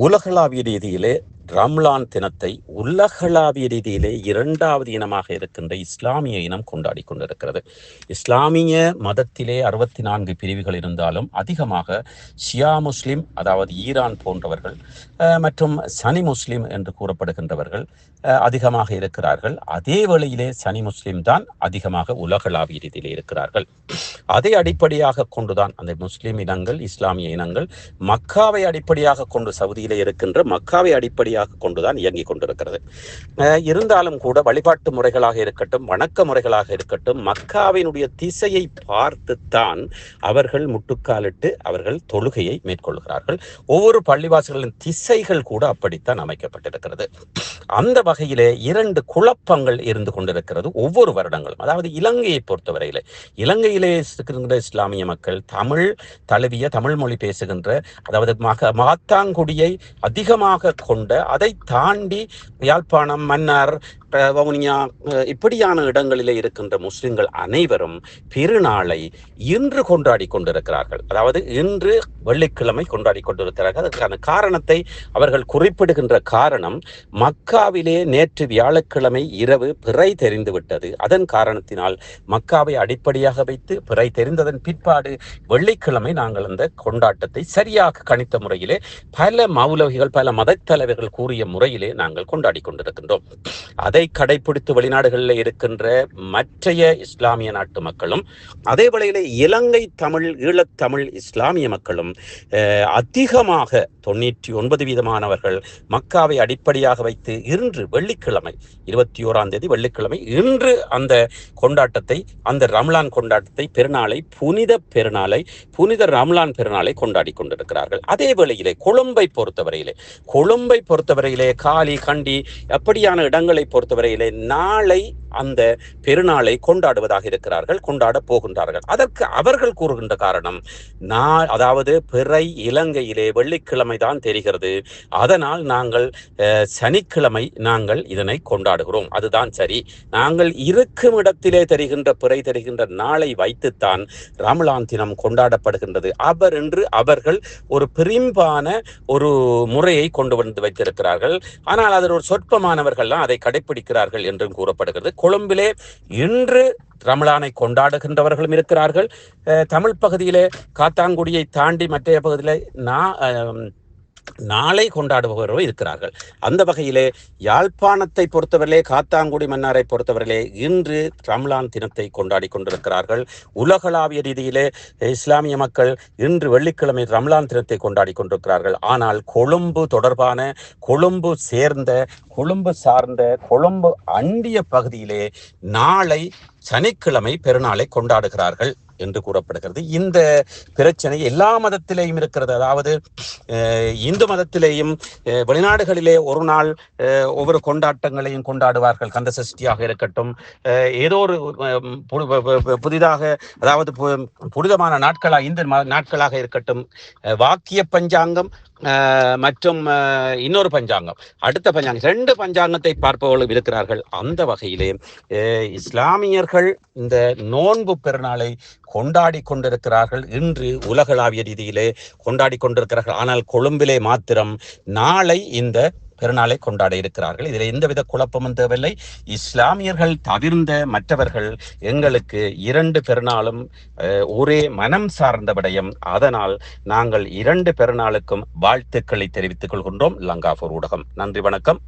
உலகளாவிய ரீதியிலே ரம்லான் தினத்தை உலகளாவிய ரீதியிலே இரண்டாவது இனமாக இருக்கின்ற இஸ்லாமிய இனம் கொண்டாடி கொண்டிருக்கிறது. இஸ்லாமிய மதத்திலே 64 பிரிவுகள் இருந்தாலும் அதிகமாக ஷியா முஸ்லிம், அதாவது ஈரான் போன்றவர்கள் மற்றும் சனி முஸ்லிம் என்று கூறப்படுகின்றவர்கள் அதிகமாக இருக்கிறார்கள். அதே வேளையிலே சனி முஸ்லிம் தான் அதிகமாக உலகளாவிய ரீதியிலே இருக்கிறார்கள். அதை அடிப்படையாக கொண்டுதான் அந்த முஸ்லிம் இனங்கள், இஸ்லாமிய இனங்கள் மக்காவை அடிப்படையாக கொண்டு, சவுதியிலே இருக்கின்ற மக்காவை அடிப்படையாக கொண்டுதான் இயங்கிக் கொண்டிருக்கிறது. இருந்தாலும் கூட வழிபாட்டு முறைகளாக இருக்கட்டும், வணக்க முறைகளாக இருக்கட்டும், மக்காவினுடைய திசையை பார்த்துத்தான் அவர்கள் முட்டுக்காலிட்டு அவர்கள் தொழுகையை மேற்கொள்கிறார்கள். ஒவ்வொரு பள்ளிவாசல்களின் திசைகள் கூட அப்படித்தான் அமைக்கப்பட்டிருக்கிறது. அந்த வகையிலே 2 குழப்பங்கள் இருந்து கொண்டிருக்கிறது ஒவ்வொரு வருடங்களும். அதாவது இலங்கையை பொறுத்தவரையிலே, இலங்கையிலே இருக்கின்ற இஸ்லாமிய மக்கள் தமிழ் தழுவிய தமிழ் மொழி பேசுகின்ற, அதாவது மாத்தாங்குடியை அதிகமாக கொண்ட, அதை தாண்டி யாழ்ப்பாணம், மன்னார், வவுனியா இப்படியான இடங்களிலே இருக்கின்ற முஸ்லிம்கள் அனைவரும் பெருநாளை இன்று கொண்டாடி கொண்டிருக்கிறார்கள். அதாவது இன்று வெள்ளிக்கிழமை கொண்டாடி கொண்டிருக்கிறார்கள். அதற்கான காரணத்தை அவர்கள் குறிப்பிடுகின்ற காரணம், மக்காவிலே நேற்று வியாழக்கிழமை இரவு பிறை தெரிந்துவிட்டது. அதன் காரணத்தினால் மக்காவை அடிப்படையாக வைத்து பிறை தெரிந்ததன் பிற்பாடு வெள்ளிக்கிழமை நாங்கள் அந்த கொண்டாட்டத்தை சரியாக கணித்த முறையிலே பல மௌலவிகள், பல மதத் தலைவர்கள் கூறிய முறையிலே நாங்கள் கொண்டாடி கொண்டிருக்கின்றோம். அதை கடைபிடித்து வெளிநாடுகளில் இருக்கின்ற மற்றைய இஸ்லாமிய நாட்டு மக்களும், அதே வேளையிலே இலங்கை தமிழ், ஈழத்தமிழ் இஸ்லாமிய மக்களும் அதிகமாக 99% மக்காவை அடிப்படையாக வைத்து இன்று வெள்ளிக்கிழமை 21ஆம் தேதி வெள்ளிக்கிழமை இன்று அந்த கொண்டாட்டத்தை, அந்த ரம்லான் கொண்டாட்டத்தை, பெருநாளை, புனித பெருநாளை, புனித ரம்லான் பெருநாளை கொண்டாடி கொண்டிருக்கிறார்கள். அதே வேளையிலே கொழும்பை பொறுத்தவரையிலே காலி, கண்டி அப்படியான இடங்களை பொறுத்தவரையிலே நாளை அந்த பெருநாளை கொண்டாடுவதாக இருக்கிறார்கள், கொண்டாட போகின்றார்கள். அதற்கு அவர்கள் கூறுகின்ற காரணம், அதாவது பிறை இலங்கையிலே வெள்ளிக்கிழமை தான் தெரிகிறது, அதனால் நாங்கள் சனிக்கிழமை நாங்கள் இதனை கொண்டாடுகிறோம், அதுதான் சரி, நாங்கள் இருக்கும் இடத்திலே தெரிகின்ற பிறை தெரிகின்ற நாளை வைத்துத்தான் ரமலான் தினம் கொண்டாடப்படுகின்றது என்று அவர்கள் ஒரு பிரிம்பான ஒரு முறையை கொண்டு வந்து வைத்திருக்கிறார்கள். ஆனால் அதில் ஒரு சொற்பமானவர்கள்லாம் அதை கடைபிடிக்கிறார்கள் என்றும் கூறப்படுகிறது. கொழும்பிலே இன்று ரமலானை கொண்டாடுகின்றவர்களும் இருக்கிறார்கள். தமிழ் பகுதியிலே காத்தாங்குடியை தாண்டி மற்ற பகுதியிலே நாளை கொண்டாடுபவர்கள் இருக்கிறார்கள். அந்த வகையிலே யாழ்ப்பாணத்தை பொறுத்தவரையிலே, காத்தாங்குடி மன்னாரை பொறுத்தவரையிலே இன்று ரம்லான் தினத்தை கொண்டாடி கொண்டிருக்கிறார்கள். உலகளாவிய ரீதியிலே இஸ்லாமிய மக்கள் இன்று வெள்ளிக்கிழமை ரம்லான் தினத்தை கொண்டாடி கொண்டிருக்கிறார்கள். ஆனால் கொழும்பு தொடர்பான, கொழும்பு சார்ந்த, கொழும்பு அண்டிய பகுதியிலே நாளை சனிக்கிழமை பெருநாளை கொண்டாடுகிறார்கள் என்று கூறப்படுகிறது. இந்த பிரச்சனை எல்லா மதத்திலேயும் இருக்கிறது. அதாவது இந்து மதத்திலேயும் வெளிநாடுகளிலே ஒரு நாள் ஒவ்வொரு கொண்டாட்டங்களையும் கொண்டாடுவார்கள். கந்த சஷ்டியாக இருக்கட்டும், ஏதோ ஒரு புதிதாக, அதாவது புனிதமான நாட்களாக, இந்த நாட்களாக இருக்கட்டும், வாக்கிய பஞ்சாங்கம் மற்றும் இன்னொரு பஞ்சாங்கம், அடுத்த பஞ்சாங்கம், 2 பஞ்சாங்கத்தை பார்ப்பவர்களும் இருக்கிறார்கள். அந்த வகையிலே இஸ்லாமியர்கள் இந்த நோன்பு பெருநாளை கொண்டாடி கொண்டிருக்கிறார்கள். இன்று உலகளாவிய ரீதியிலே கொண்டாடி கொண்டிருக்கிறார்கள். ஆனால் கொழும்பிலே மாத்திரம் நாளை இந்த பெருநாளை கொண்டாட இருக்கிறார்கள். இதில் எந்தவித குழப்பமும் தேவையில்லை. இஸ்லாமியர்கள் தவிர்ந்த மற்றவர்கள் எங்களுக்கு 2 பெருநாளும் ஒரே மனம் சார்ந்த விடயம். அதனால் நாங்கள் 2 பெருநாளுக்கும் வாழ்த்துக்களை தெரிவித்துக் கொள்கின்றோம். லங்காபூர் ஊடகம். நன்றி, வணக்கம்.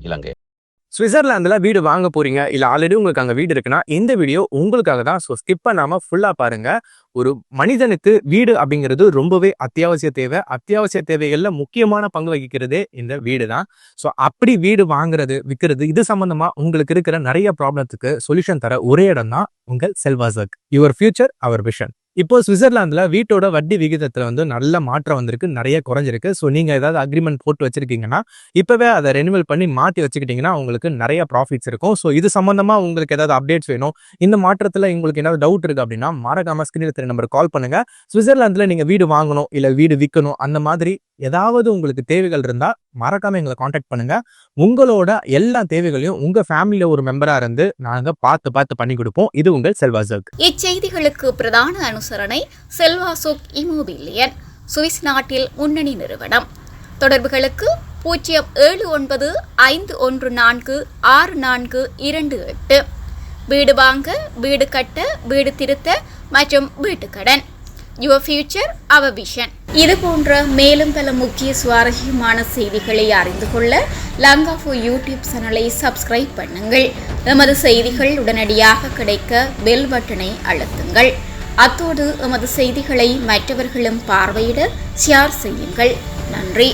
இலங்கை. சுவிட்சர்லாந்துல வீடு வாங்க போறீங்க, இல்ல ஆல்ரெடி உங்களுக்கு அங்க வீடு இருக்குன்னா இந்த வீடியோ உங்களுக்காக தான். ஸோ ஸ்கிப் பண்ணாம ஃபுல்லா பாருங்க. ஒரு மனிதனுக்கு வீடு அப்படிங்கிறது ரொம்பவே அத்தியாவசிய தேவை. அத்தியாவசிய தேவைகள்ல முக்கியமான பங்கு வகிக்கிறதே இந்த வீடு தான். ஸோ அப்படி வீடு வாங்குறது, விற்கிறது, இது சம்பந்தமா உங்களுக்கு இருக்கிற நிறைய ப்ராப்ளத்துக்கு சொல்யூஷன் தர ஒரே இடம் தான் உங்கள் செல்வாசக். Your future our vision. இப்போ சுவிட்சர்லாந்துல வீட்டோட வட்டி விகிதத்துல நல்ல மாற்றம் வந்திருக்கு, நிறைய குறைஞ்சிருக்கு. ஸோ நீங்க ஏதாவது அக்ரிமெண்ட் போட்டு வச்சிருக்கீங்கன்னா இப்பவே அதை ரெனிவல் பண்ணி மாற்றி வச்சுக்கிட்டீங்கன்னா உங்களுக்கு நிறைய ப்ராஃபிட்ஸ் இருக்கும். ஸோ இது சம்பந்தமா உங்களுக்கு ஏதாவது அப்டேட்ஸ் வேணும், இந்த மாற்றத்துல உங்களுக்கு ஏதாவது டவுட் இருக்கு அப்படின்னா மறக்காம ஸ்கிரீன்ல தெரிய நம்பருக்கு கால் பண்ணுங்க. சுவிட்சர்லாந்துல நீங்க வீடு வாங்கணும், இல்ல வீடு விற்கணும், அந்த மாதிரி ஏதாவது உங்களுக்கு தேவைகள் இருந்தா மறக்காம எங்களை காண்டாக்ட் பண்ணுங்க. உங்களோட எல்லா தேவைகளையும் உங்க ஃபேமிலியில ஒரு மெம்பரா இருந்து நாங்க பார்த்து பண்ணி கொடுப்போம். இது உங்கள் செல்வாசோக். இச்செய்திகளுக்கு பிரதான அனுசரணை செல்வாசோக் இமோபிலியன், சுவிஸ் நாட்டில் முன்னணி நிறுவனம். தொடர்புகளுக்கு 0795146428. வீடு வாங்க, வீடு கட்ட, வீடு திருத்த மற்றும் வீட்டு கடன். Your future our vision. இது போன்ற மேலும் பல முக்கிய சுவாரஸ்யமான செய்திகளை அறிந்து கொள்ள லங்காஃபோ யூடியூப் சேனலை சப்ஸ்கிரைப் பண்ணுங்கள். எமது செய்திகள் உடனடியாக கிடைக்க பெல் பட்டனை அழுத்துங்கள். அத்தோடு எமது செய்திகளை மற்றவர்களும் பார்வையிட ஷேர் செய்யுங்கள். நன்றி.